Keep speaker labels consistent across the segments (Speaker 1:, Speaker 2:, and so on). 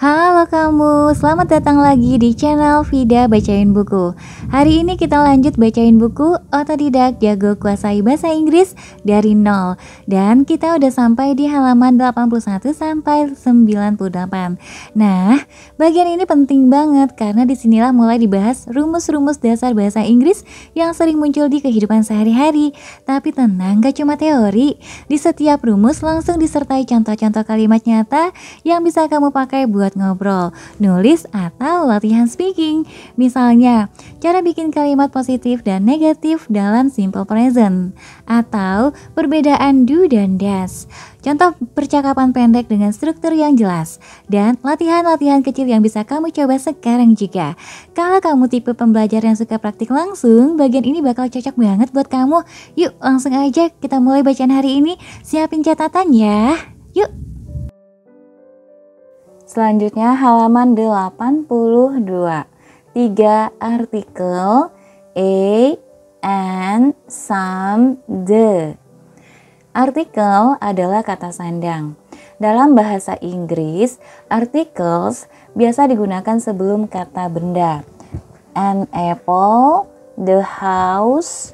Speaker 1: Halo kamu, selamat datang lagi di channel Vida Bacain Buku. Hari ini kita lanjut bacain buku Otodidak Jago Kuasai Bahasa Inggris dari nol. Dan kita udah sampai di halaman 81 sampai 98. Nah, bagian ini penting banget karena disinilah mulai dibahas rumus-rumus dasar bahasa Inggris yang sering muncul di kehidupan sehari-hari. Tapi tenang, gak cuma teori. Di setiap rumus langsung disertai contoh-contoh kalimat nyata yang bisa kamu pakai buat ngobrol, nulis, atau latihan speaking. Misalnya, cara bikin kalimat positif dan negatif dalam simple present, atau perbedaan do dan does. Contoh percakapan pendek dengan struktur yang jelas, dan latihan-latihan kecil yang bisa kamu coba sekarang juga. Kalau kamu tipe pembelajar yang suka praktik langsung, bagian ini bakal cocok banget buat kamu. Yuk langsung aja kita mulai bacaan hari ini. Siapin catatan ya. Yuk. Selanjutnya halaman 82. 3 artikel a, and, some, the. Artikel adalah kata sandang. Dalam bahasa Inggris, articles biasa digunakan sebelum kata benda. An apple, the house.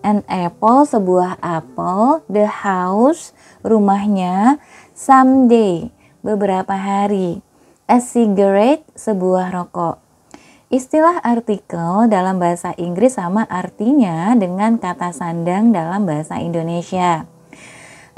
Speaker 1: An apple, sebuah apel. The house, rumahnya. Someday, beberapa hari. A cigarette, sebuah rokok. Istilah artikel dalam bahasa Inggris sama artinya dengan kata sandang dalam bahasa Indonesia.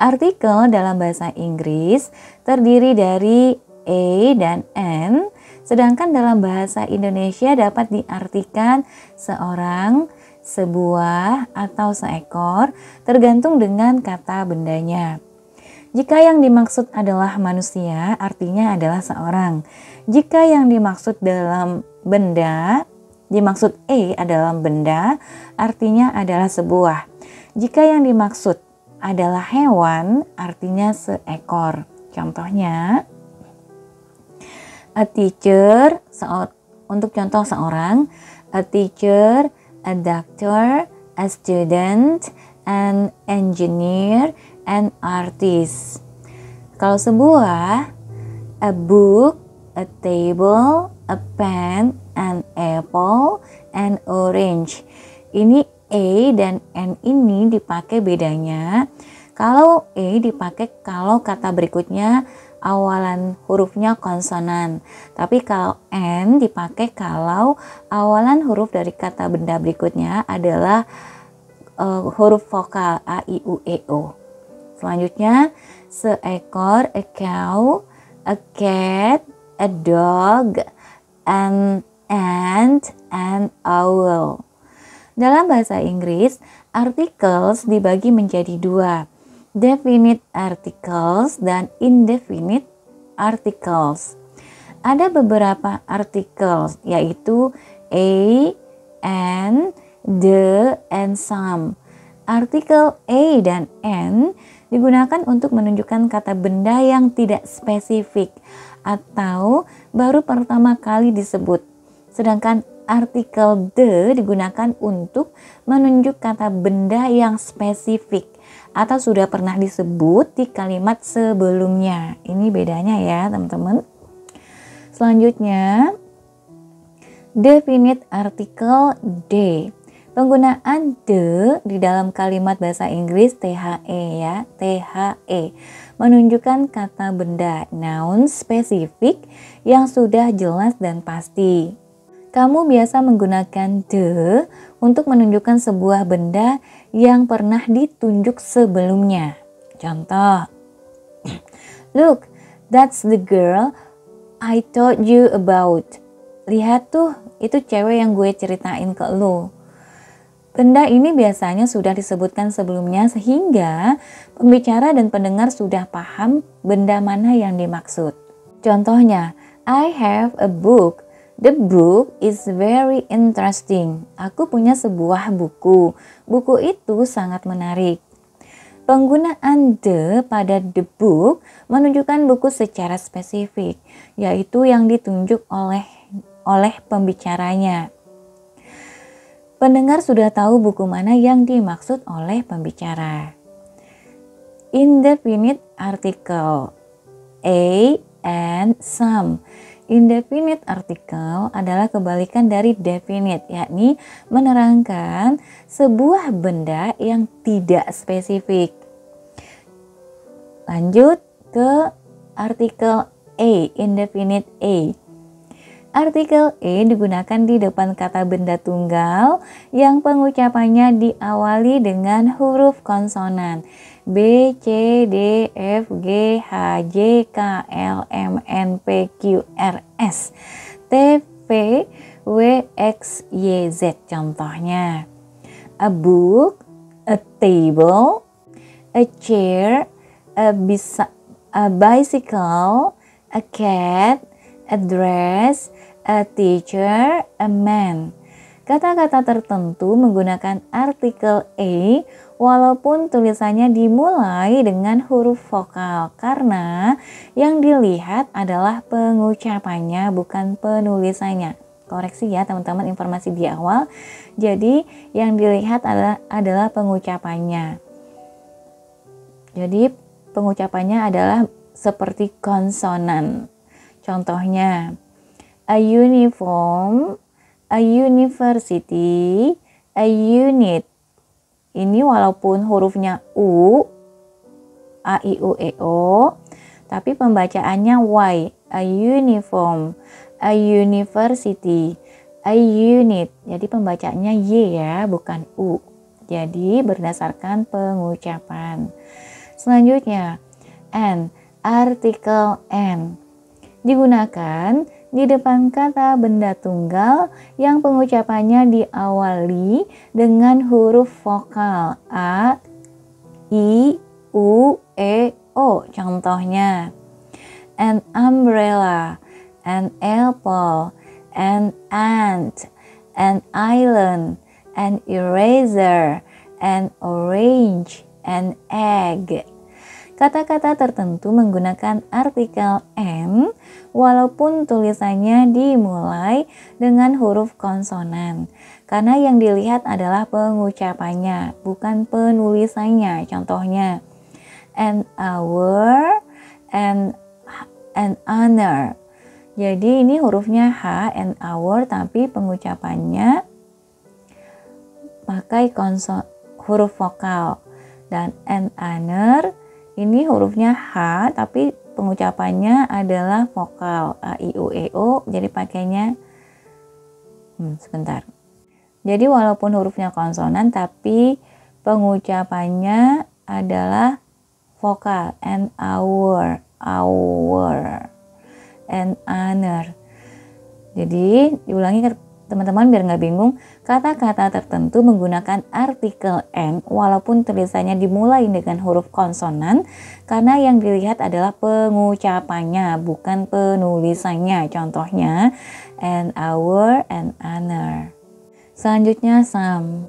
Speaker 1: Artikel dalam bahasa Inggris terdiri dari a dan an, sedangkan dalam bahasa Indonesia dapat diartikan seorang, sebuah, atau seekor, tergantung dengan kata bendanya. Jika yang dimaksud adalah manusia, artinya adalah seorang. Jika yang dimaksud dalam benda, dimaksud A adalah benda, artinya adalah sebuah. Jika yang dimaksud adalah hewan, artinya seekor. Contohnya, a teacher, untuk contoh seorang, a teacher, a doctor, a student, an engineer, an artist. Kalau sebuah, a book, a table, a pen, an apple, an orange. Ini a dan n ini dipakai bedanya. Kalau a dipakai kalau kata berikutnya awalan hurufnya konsonan. Tapi kalau n dipakai kalau awalan huruf dari kata benda berikutnya adalah huruf vokal a, i, u, e, o. Selanjutnya, seekor, a cow, a cat, a dog, an ant, an owl. Dalam bahasa Inggris, articles dibagi menjadi dua, definite articles dan indefinite articles. Ada beberapa articles, yaitu a, an, the, and some. Artikel a dan n digunakan untuk menunjukkan kata benda yang tidak spesifik atau baru pertama kali disebut. Sedangkan artikel the digunakan untuk menunjuk kata benda yang spesifik atau sudah pernah disebut di kalimat sebelumnya. Ini bedanya ya teman-teman. Selanjutnya, definite article the. Penggunaan the di dalam kalimat bahasa Inggris the ya, the menunjukkan kata benda noun spesifik yang sudah jelas dan pasti. Kamu biasa menggunakan the untuk menunjukkan sebuah benda yang pernah ditunjuk sebelumnya. Contoh, look, that's the girl I told you about. Lihat tuh, itu cewek yang gue ceritain ke lo. Benda ini biasanya sudah disebutkan sebelumnya sehingga pembicara dan pendengar sudah paham benda mana yang dimaksud. Contohnya, I have a book. The book is very interesting. Aku punya sebuah buku. Buku itu sangat menarik. Penggunaan the pada the book menunjukkan buku secara spesifik, yaitu yang ditunjuk oleh pembicaranya. Pendengar sudah tahu buku mana yang dimaksud oleh pembicara. Indefinite article a, and some. Indefinite article adalah kebalikan dari definite, yakni menerangkan sebuah benda yang tidak spesifik. Lanjut ke artikel A, indefinite A. Artikel A digunakan di depan kata benda tunggal yang pengucapannya diawali dengan huruf konsonan B, C, D, F, G, H, J, K, L, M, N, P, Q, R, S, T, V, W, X, Y, Z. Contohnya, a book, a table, a chair, a bicycle, a cat, a dress, a teacher, a man. Kata-kata tertentu menggunakan artikel A walaupun tulisannya dimulai dengan huruf vokal karena yang dilihat adalah pengucapannya bukan penulisannya. Koreksi ya teman-teman informasi di awal. Jadi yang dilihat adalah pengucapannya. Jadi pengucapannya adalah seperti konsonan. Contohnya, a uniform, a university, a unit. Ini walaupun hurufnya U, A, I, U, E, O, tapi pembacaannya Y, a uniform, a university, a unit. Jadi pembacaannya Y ya, bukan U. Jadi berdasarkan pengucapan. Selanjutnya, N, artikel N. Digunakan di depan kata benda tunggal yang pengucapannya diawali dengan huruf vokal A, I, U, E, O. Contohnya, an umbrella, an apple, an ant, an island, an eraser, an orange, an egg. Kata-kata tertentu menggunakan artikel N walaupun tulisannya dimulai dengan huruf konsonan. Karena yang dilihat adalah pengucapannya, bukan penulisannya. Contohnya, an hour, an honor. Jadi ini hurufnya H, an hour, tapi pengucapannya pakai huruf vokal. Dan an honor, ini hurufnya H tapi pengucapannya adalah vokal A, I, U, E, O. Jadi pakainya sebentar. Jadi walaupun hurufnya konsonan tapi pengucapannya adalah vokal. An hour, an honor. Jadi diulangi teman-teman biar nggak bingung. Kata-kata tertentu menggunakan artikel N walaupun tulisannya dimulai dengan huruf konsonan karena yang dilihat adalah pengucapannya bukan penulisannya. Contohnya an hour, an honor. Selanjutnya some.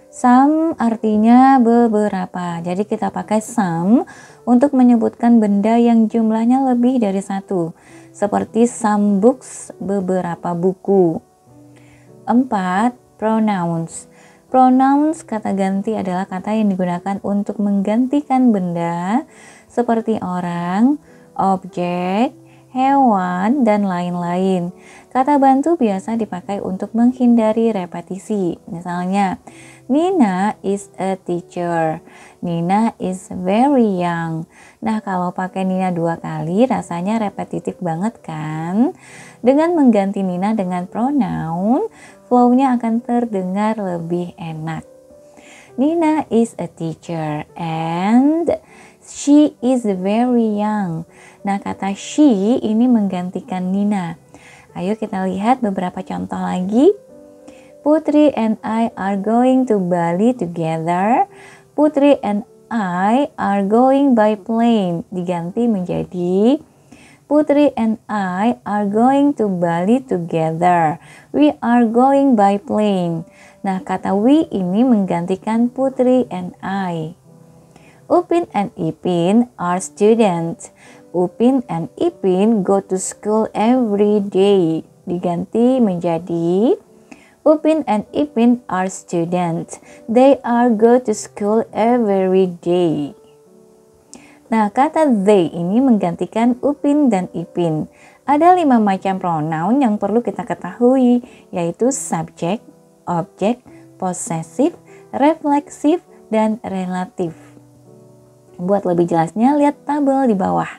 Speaker 1: Some artinya beberapa. Jadi kita pakai some untuk menyebutkan benda yang jumlahnya lebih dari satu. Seperti some books, beberapa buku. 4. Pronouns. Pronouns kata ganti adalah kata yang digunakan untuk menggantikan benda seperti orang, objek, hewan, dan lain-lain. Kata bantu biasa dipakai untuk menghindari repetisi. Misalnya, Nina is a teacher. Nina is very young. Nah, kalau pakai Nina 2 kali rasanya repetitif banget kan? Dengan mengganti Nina dengan pronoun, flow-nya akan terdengar lebih enak. Nina is a teacher and she is very young. Nah, kata she ini menggantikan Nina. Ayo kita lihat beberapa contoh lagi. Putri and I are going to Bali together. Putri and I are going by plane. Diganti menjadi Putri and I are going to Bali together. We are going by plane. Nah, kata we ini menggantikan Putri and I. Upin and Ipin are students. Upin and Ipin go to school every day. Diganti menjadi Upin and Ipin are students. They are go to school every day. Nah, kata they ini menggantikan upin dan ipin. Ada 5 macam pronoun yang perlu kita ketahui, yaitu subject, object, possessive, refleksif, dan relatif. Buat lebih jelasnya, lihat tabel di bawah.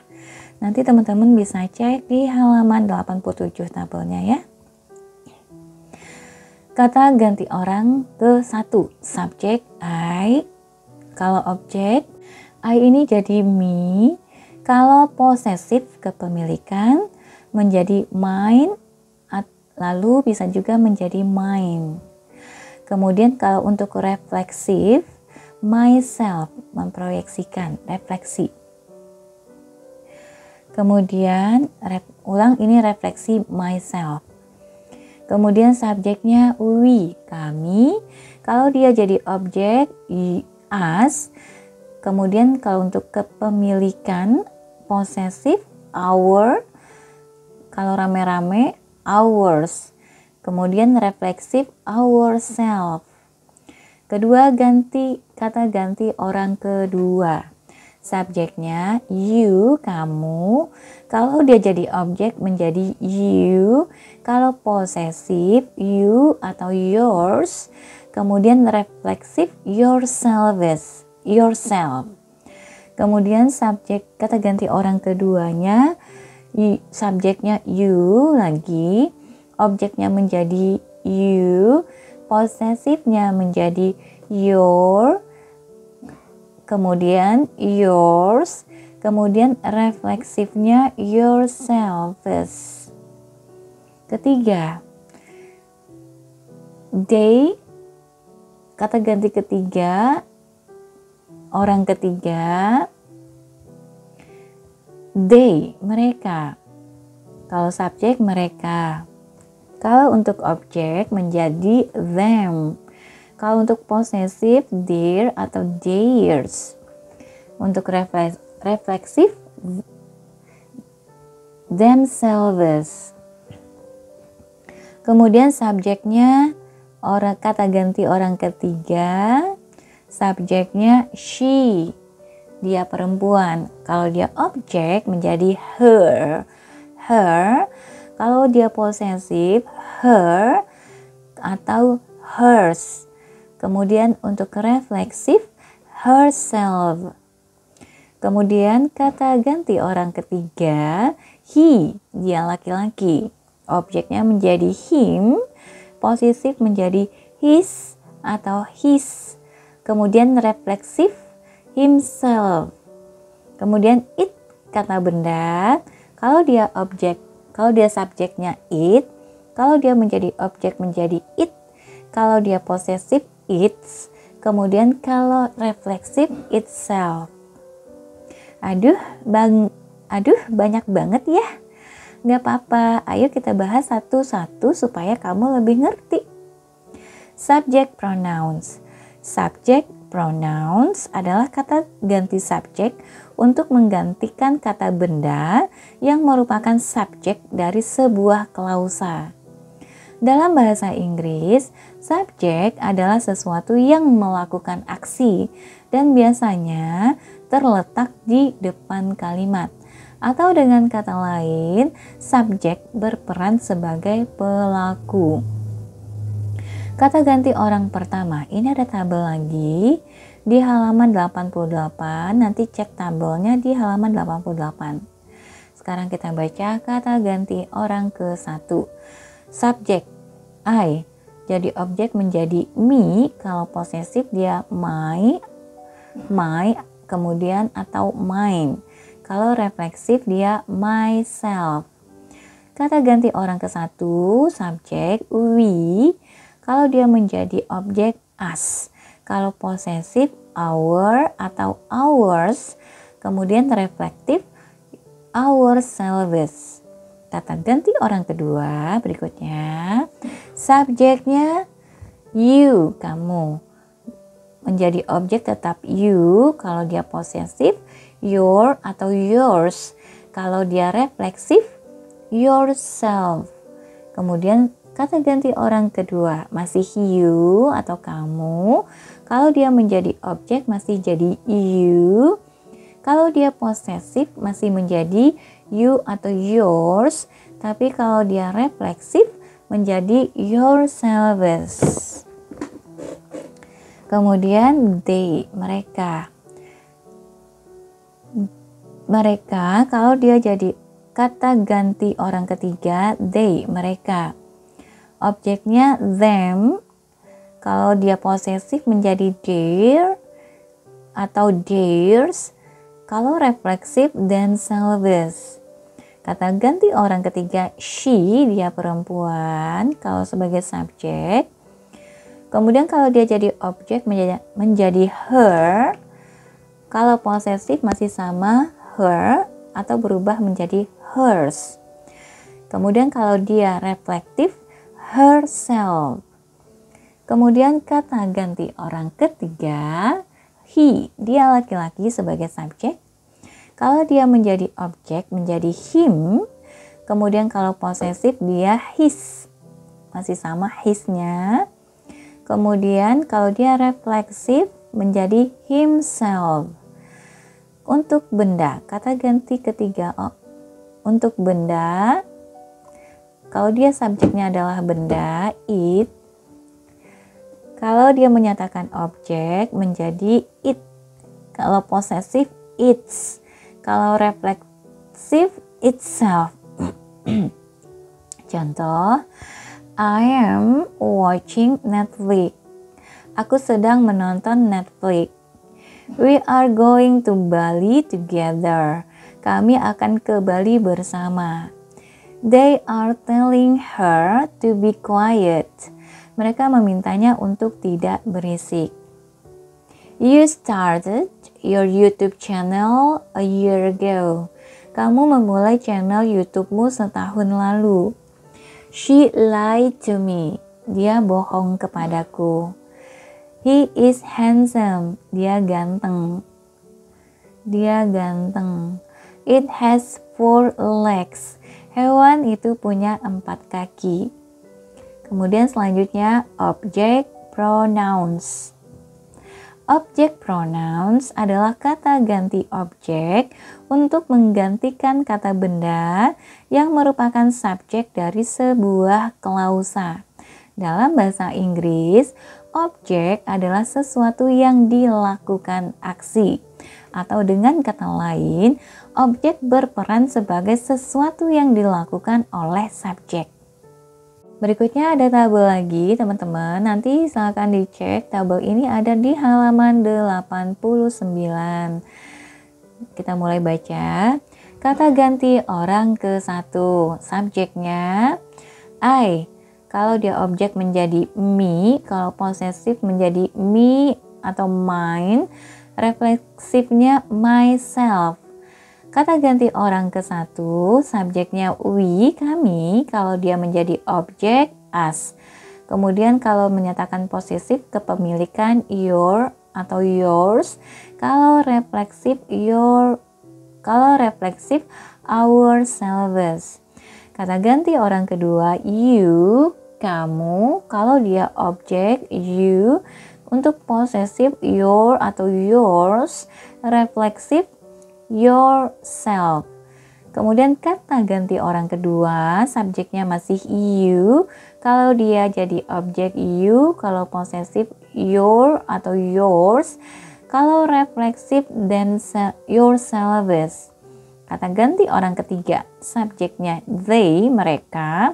Speaker 1: Nanti teman-teman bisa cek di halaman 87 tabelnya ya. Kata ganti orang ke 1. Subjek I. Kalau objek, I ini jadi me. Kalau posesif kepemilikan menjadi mine. Lalu bisa juga menjadi mine. Kemudian kalau untuk refleksif, myself, memproyeksikan, refleksi. Kemudian ulang ini refleksi myself. Kemudian subjeknya we, kami. Kalau dia jadi objek, us. Kemudian kalau untuk kepemilikan, posesif, our. Kalau rame-rame, ours. Kemudian refleksif, ourself. Kedua, kata ganti orang kedua. Subjeknya you, kamu. Kalau dia jadi objek menjadi you. Kalau posesif you atau yours. Kemudian refleksif yourself. Kemudian subjek kata ganti orang keduanya, subjeknya you lagi, objeknya menjadi you, posesifnya menjadi your, kemudian yours, kemudian refleksifnya yourselves. Ketiga, they, kata ganti ketiga, orang ketiga, they, mereka. Kalau subjek mereka. Kalau untuk objek menjadi them. Kalau untuk posesif their atau theirs. Untuk refleksif themselves. Kemudian subjeknya kata ganti orang ketiga. Subjeknya she. Dia perempuan. Kalau dia objek menjadi her. Kalau dia posesif, her atau hers. Kemudian untuk refleksif, herself. Kemudian kata ganti orang ketiga, he, dia laki-laki. Objeknya menjadi him, posesif menjadi his atau his. Kemudian refleksif, himself. Kemudian it, kata benda. Kalau dia objek, kalau dia subjeknya it, kalau dia menjadi objek menjadi it, kalau dia posesif its, kemudian kalau refleksif itself. Aduh banyak banget ya. Gak apa-apa, ayo kita bahas satu-satu supaya kamu lebih ngerti. Subject pronouns. Subject pronouns adalah kata ganti subjek untuk menggantikan kata benda yang merupakan subjek dari sebuah klausa. Dalam bahasa Inggris, subjek adalah sesuatu yang melakukan aksi dan biasanya terletak di depan kalimat. Atau dengan kata lain, subjek berperan sebagai pelaku. Kata ganti orang pertama, ini ada tabel lagi di halaman 88, nanti cek tabelnya di halaman 88. Sekarang kita baca kata ganti orang ke 1. Subjek, I, jadi objek menjadi me, kalau posesif dia my, kemudian atau mine. Kalau refleksif dia myself. Kata ganti orang ke 1, subjek, we, kalau dia menjadi objek us. Kalau posesif our atau ours. Kemudian reflektif ourselves. Kata ganti orang kedua berikutnya. Subjeknya you, kamu. Menjadi objek tetap you. Kalau dia posesif your atau yours. Kalau dia refleksif yourself. Kemudian kata ganti orang kedua masih you atau kamu. Kalau dia menjadi objek masih jadi you. Kalau dia posesif masih menjadi you atau yours, tapi kalau dia refleksif menjadi yourselves. Kemudian they, mereka. Mereka kalau dia jadi kata ganti orang ketiga, they, mereka. Objeknya them, kalau dia posesif menjadi their atau theirs. Kalau refleksif themselves. Kata ganti orang ketiga she, dia perempuan kalau sebagai subjek. Kemudian kalau dia jadi objek menjadi her. Kalau posesif masih sama her atau berubah menjadi hers. Kemudian kalau dia reflektif herself. Kemudian kata ganti orang ketiga he, dia laki-laki sebagai subjek. Kalau dia menjadi objek menjadi him. Kemudian kalau posesif dia his, masih sama his-nya. Kemudian kalau dia refleksif menjadi himself. Untuk benda, kata ganti ketiga untuk benda, kalau dia subjeknya adalah benda, it. Kalau dia menyatakan objek menjadi it. Kalau posesif its. Kalau refleksif itself. Contoh, I am watching Netflix. Aku sedang menonton Netflix. We are going to Bali together. Kami akan ke Bali bersama. They are telling her to be quiet. Mereka memintanya untuk tidak berisik. You started your YouTube channel a year ago. Kamu memulai channel YouTube-mu setahun lalu. She lied to me. Dia bohong kepadaku. He is handsome. Dia ganteng. Dia ganteng. It has 4 legs. Hewan itu punya 4 kaki. Kemudian selanjutnya object pronouns. Object pronouns adalah kata ganti objek untuk menggantikan kata benda yang merupakan subjek dari sebuah klausa. Dalam bahasa Inggris, objek adalah sesuatu yang dilakukan aksi. Atau dengan kata lain, objek berperan sebagai sesuatu yang dilakukan oleh subjek. Berikutnya ada tabel lagi teman-teman, nanti silakan dicek, tabel ini ada di halaman 89. Kita mulai baca. Kata ganti orang ke satu, subjeknya I. Kalau dia objek menjadi me, kalau posesif menjadi me atau mine, refleksifnya myself. Kata ganti orang ke satu, subjeknya we, kami, kalau dia menjadi objek, us. Kemudian kalau menyatakan posesif kepemilikan your atau yours, kalau refleksif your, kalau refleksif ourselves. Kata ganti orang kedua, you, kamu, kalau dia objek, you. Untuk posesif your atau yours, refleksif yourself. Kemudian kata ganti orang kedua, subjeknya masih you. Kalau dia jadi objek you, kalau posesif your atau yours. Kalau refleksif then yourselves. Kata ganti orang ketiga, subjeknya they, mereka.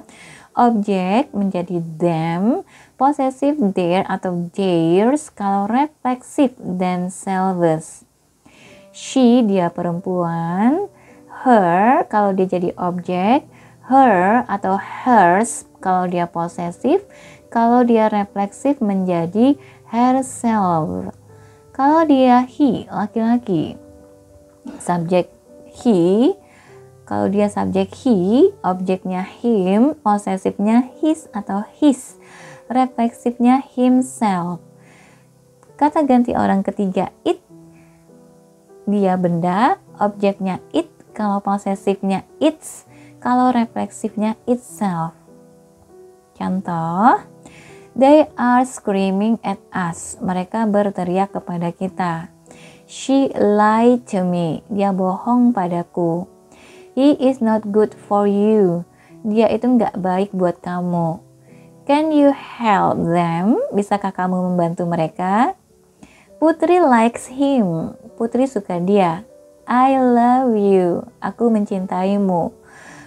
Speaker 1: Objek menjadi them, posesif their atau theirs. Kalau refleksif themselves. She, dia perempuan. Her, kalau dia jadi objek. Her atau hers, kalau dia posesif. Kalau dia refleksif menjadi herself. Kalau dia he, laki-laki. Subjek he. Kalau dia subjek he, objeknya him, posesifnya his atau his. Refleksifnya himself. Kata ganti orang ketiga it. Dia benda, objeknya it, kalau posesifnya its, kalau refleksifnya itself. Contoh, they are screaming at us. Mereka berteriak kepada kita. She lied to me. Dia bohong padaku. He is not good for you. Dia itu nggak baik buat kamu. Can you help them? Bisakah kamu membantu mereka? Putri likes him. Putri suka dia. I love you. Aku mencintaimu.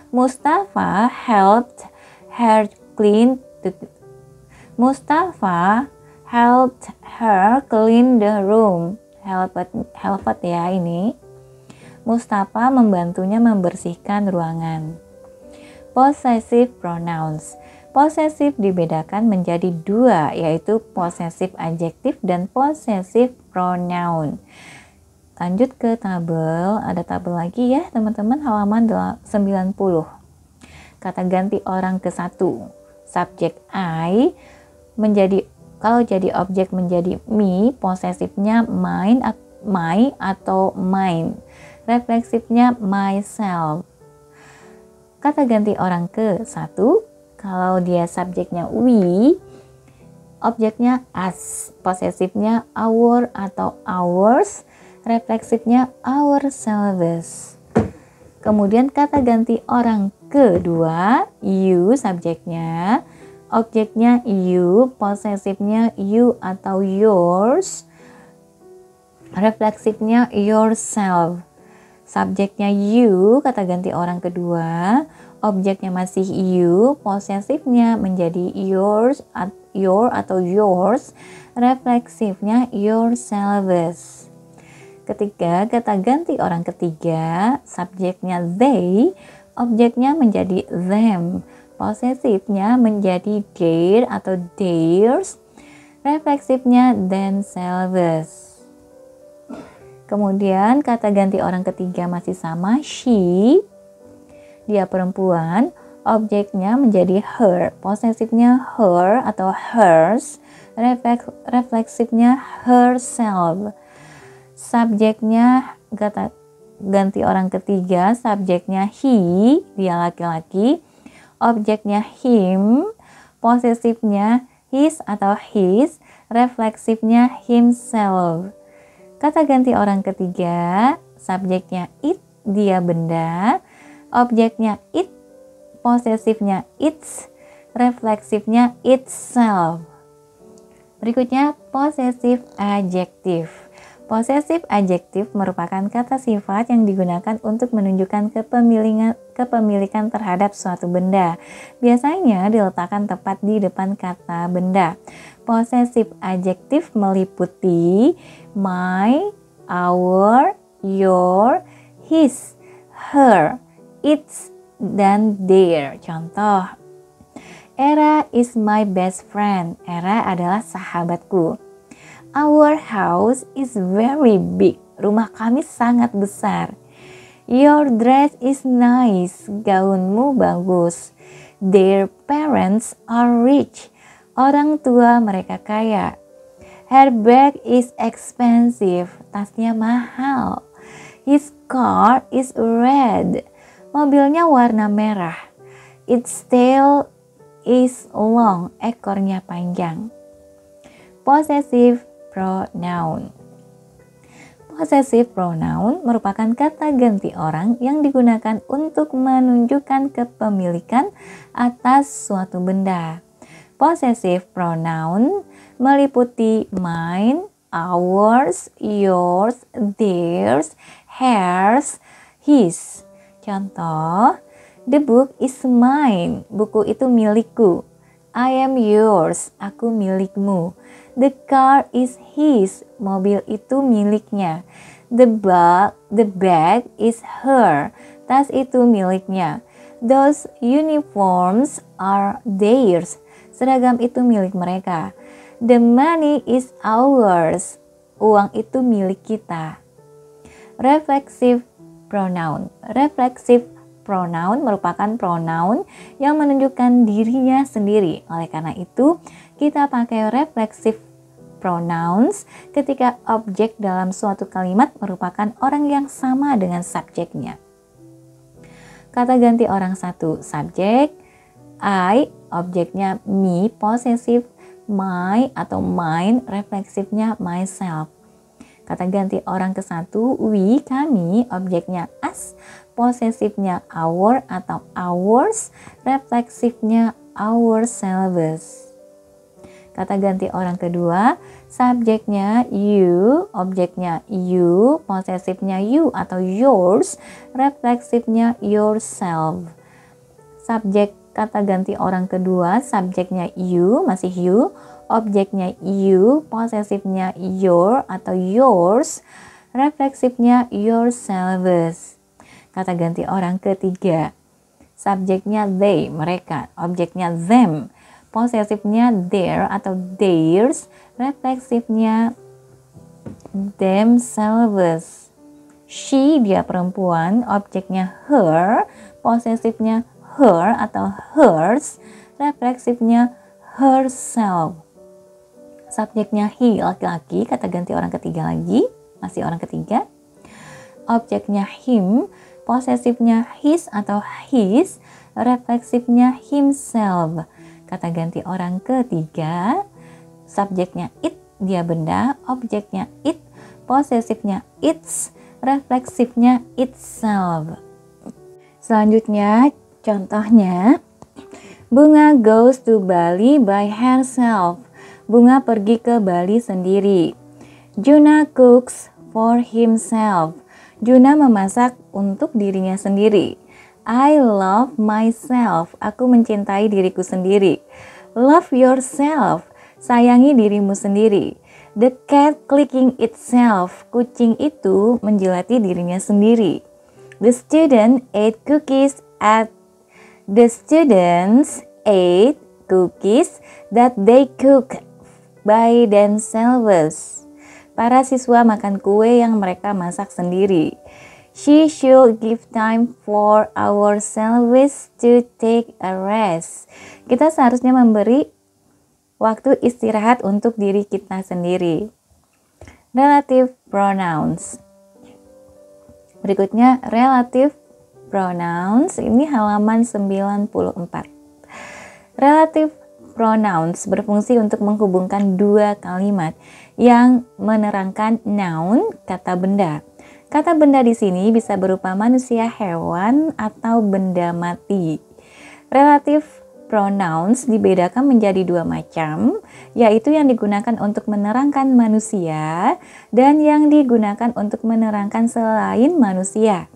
Speaker 1: Mustafa helped her clean the room. Helped ya ini. Mustafa membantunya membersihkan ruangan. Possessive pronouns. Possessive dibedakan menjadi dua, yaitu possessive adjective dan possessive pronoun. Lanjut ke tabel, ada tabel lagi ya teman-teman, halaman 90. Kata ganti orang ke satu. Subjek I menjadi, kalau jadi objek menjadi me, posesifnya my atau mine. Refleksifnya myself. Kata ganti orang ke satu, kalau dia subjeknya we, objeknya us, posesifnya our atau ours, refleksifnya ourselves. Kemudian kata ganti orang kedua, you subjeknya, objeknya you, posesifnya you atau yours, refleksifnya yourself. Subjeknya you, kata ganti orang kedua, objeknya masih you, posesifnya menjadi yours, your atau yours, refleksifnya yourselves. Ketiga, kata ganti orang ketiga, subjeknya they, objeknya menjadi them, posesifnya menjadi their atau theirs, refleksifnya themselves. Kemudian kata ganti orang ketiga masih sama, she, dia perempuan, objeknya menjadi her, posesifnya her atau hers, refleksifnya herself. Subjeknya kata ganti orang ketiga, subjeknya he, dia laki-laki, objeknya him, posesifnya his atau his, refleksifnya himself. Kata ganti orang ketiga, subjeknya it, dia benda, objeknya it, posesifnya its, refleksifnya itself. Berikutnya possessive adjective. Possessive adjective merupakan kata sifat yang digunakan untuk menunjukkan kepemilikan terhadap suatu benda. Biasanya diletakkan tepat di depan kata benda. Possessive adjective meliputi my, our, your, his, her, its, dan their. Contoh, Era is my best friend. Era adalah sahabatku. Our house is very big. Rumah kami sangat besar. Your dress is nice. Gaunmu bagus. Their parents are rich. Orang tua mereka kaya. Her bag is expensive. Tasnya mahal. His car is red. Mobilnya warna merah. Its tail is long. Ekornya panjang. Possessive pronoun. Possessive pronoun merupakan kata ganti orang yang digunakan untuk menunjukkan kepemilikan atas suatu benda. Possessive pronoun meliputi mine, ours, yours, theirs, hers, his. Contoh, the book is mine. Buku itu milikku. I am yours. Aku milikmu. The car is his. Mobil itu miliknya. The bag is her. Tas itu miliknya. Those uniforms are theirs. Seragam itu milik mereka. The money is ours. Uang itu milik kita. Reflexive pronoun. Reflexive pronoun merupakan pronoun yang menunjukkan dirinya sendiri. Oleh karena itu, kita pakai reflexive pronouns ketika objek dalam suatu kalimat merupakan orang yang sama dengan subjeknya. Kata ganti orang satu, subjek, I, objeknya me, possessive, my atau mine, refleksifnya myself. Kata ganti orang ke satu, we, kami, objeknya us, posesifnya our atau ours, refleksifnya ourselves. Kata ganti orang kedua, subjeknya you, objeknya you, posesifnya you atau yours, refleksifnya yourself. Subjek kata ganti orang kedua, subjeknya you, masih you, objeknya you, posesifnya your atau yours, refleksifnya yourselves. Kata ganti orang ketiga, subjeknya they, mereka, objeknya them, posesifnya their atau theirs, refleksifnya themselves. She, dia perempuan, objeknya her, posesifnya her atau hers, refleksifnya herself. Subjeknya he, laki-laki, kata ganti orang ketiga lagi, masih orang ketiga. Objeknya him, posesifnya his atau his, refleksifnya himself. Kata ganti orang ketiga, subjeknya it, dia benda, objeknya it, posesifnya its, refleksifnya itself. Selanjutnya, contohnya, Bunga goes to Bali by herself. Bunga pergi ke Bali sendiri. Juna cooks for himself. Juna memasak untuk dirinya sendiri. I love myself. Aku mencintai diriku sendiri. Love yourself. Sayangi dirimu sendiri. The cat clicking itself. Kucing itu menjilati dirinya sendiri. The students ate cookies that they cook by themselves. Para siswa makan kue yang mereka masak sendiri. She should give time for ourselves to take a rest. Kita seharusnya memberi waktu istirahat untuk diri kita sendiri. Relative pronouns. Berikutnya relative pronouns, ini halaman 94. Relative pronouns berfungsi untuk menghubungkan dua kalimat yang menerangkan noun, kata benda. Kata benda di sini bisa berupa manusia, hewan, atau benda mati. Relative pronouns dibedakan menjadi dua macam, yaitu yang digunakan untuk menerangkan manusia dan yang digunakan untuk menerangkan selain manusia.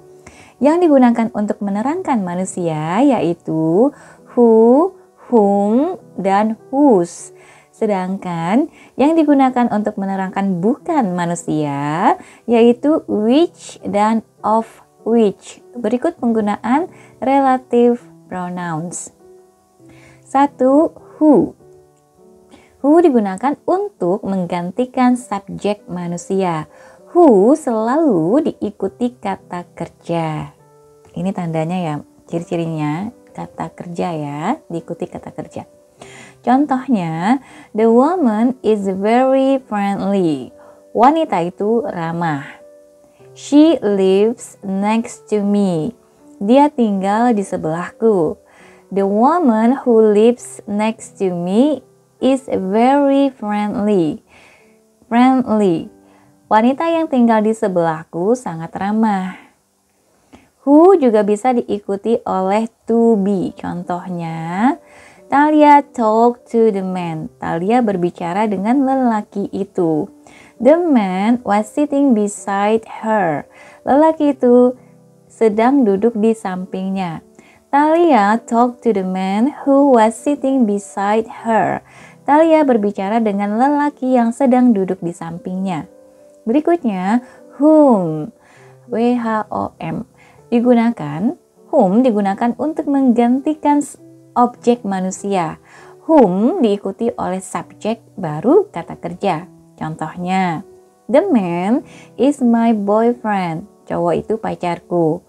Speaker 1: Yang digunakan untuk menerangkan manusia yaitu who, whom, dan whose. Sedangkan yang digunakan untuk menerangkan bukan manusia yaitu which dan of which. Berikut penggunaan relative pronouns. 1. Who. Who digunakan untuk menggantikan subjek manusia. Who selalu diikuti kata kerja. Ini tandanya ya, ciri-cirinya kata kerja ya, diikuti kata kerja. Contohnya, the woman is very friendly. Wanita itu ramah. She lives next to me. Dia tinggal di sebelahku. The woman who lives next to me is very friendly. Friendly. Wanita yang tinggal di sebelahku sangat ramah. Who juga bisa diikuti oleh to be. Contohnya, Talia talked to the man. Talia berbicara dengan lelaki itu. The man was sitting beside her. Lelaki itu sedang duduk di sampingnya. Talia talked to the man who was sitting beside her. Talia berbicara dengan lelaki yang sedang duduk di sampingnya. Berikutnya, whom. W-H-O-M. Whom digunakan untuk menggantikan objek manusia. Whom diikuti oleh subjek baru kata kerja. Contohnya, the man is my boyfriend. Cowok itu pacarku.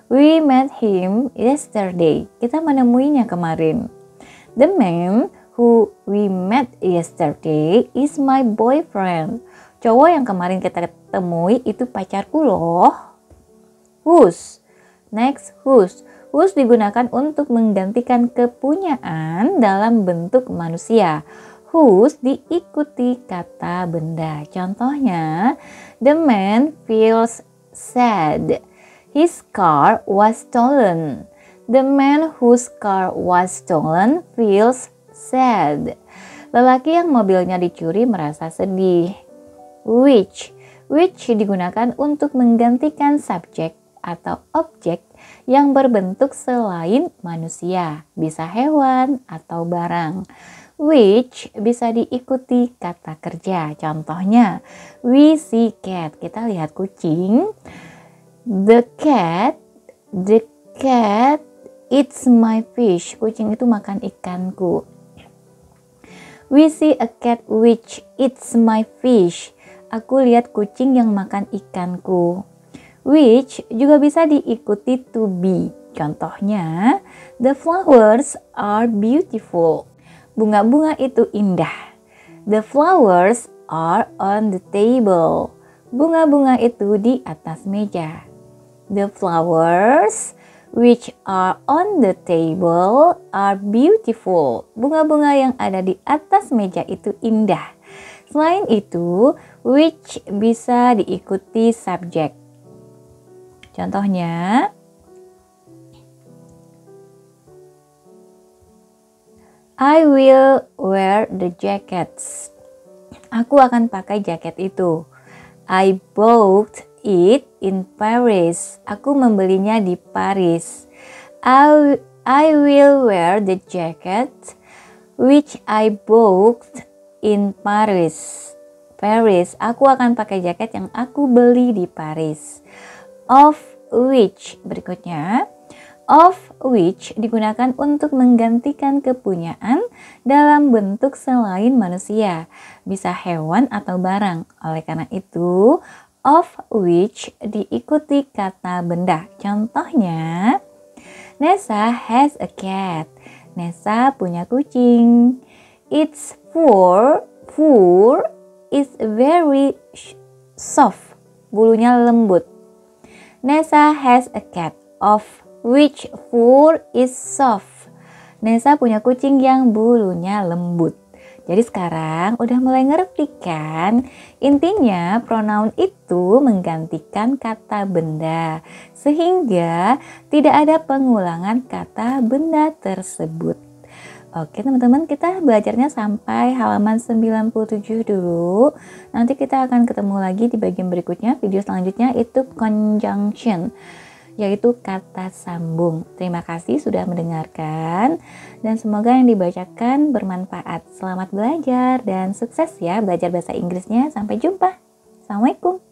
Speaker 1: We met him yesterday. Kita menemuinya kemarin. The man who we met yesterday is my boyfriend. Cowok yang kemarin kita temui itu pacarku loh. Whose. Next, whose. Whose digunakan untuk menggantikan kepunyaan dalam bentuk manusia. Whose diikuti kata benda. Contohnya, The man feels sad. His car was stolen. The man whose car was stolen feels sad. Lelaki yang mobilnya dicuri merasa sedih. Which digunakan untuk menggantikan subjek atau objek yang berbentuk selain manusia, bisa hewan atau barang. Which bisa diikuti kata kerja. Contohnya, we see cat, kita lihat kucing. The cat eats my fish, kucing itu makan ikanku. We see a cat which eats my fish, aku lihat kucing yang makan ikanku. Which juga bisa diikuti to be. Contohnya, the flowers are beautiful. Bunga-bunga itu indah. The flowers are on the table. Bunga-bunga itu di atas meja. The flowers which are on the table are beautiful. Bunga-bunga yang ada di atas meja itu indah. Selain itu, which bisa diikuti subjek. Contohnya, I will wear the jackets. Aku akan pakai jaket itu. I bought it in Paris. Aku membelinya di Paris. I will wear the jacket which I bought in Paris. Paris, aku akan pakai jaket yang aku beli di Paris. Of which, berikutnya, of which digunakan untuk menggantikan kepunyaan dalam bentuk selain manusia, bisa hewan atau barang. Oleh karena itu, of which diikuti kata benda. Contohnya, Nessa has a cat. Nessa punya kucing. Its fur is very soft. Bulunya lembut. Nessa has a cat of which fur is soft. Nessa punya kucing yang bulunya lembut. Jadi sekarang udah mulai ngerti kan? Intinya pronoun itu menggantikan kata benda. Sehingga tidak ada pengulangan kata benda tersebut. Oke teman-teman, kita belajarnya sampai halaman 97 dulu. Nanti kita akan ketemu lagi di bagian berikutnya. Video selanjutnya itu conjunction, yaitu kata sambung. Terima kasih sudah mendengarkan dan semoga yang dibacakan bermanfaat. Selamat belajar dan sukses ya belajar bahasa Inggrisnya. Sampai jumpa. Assalamualaikum.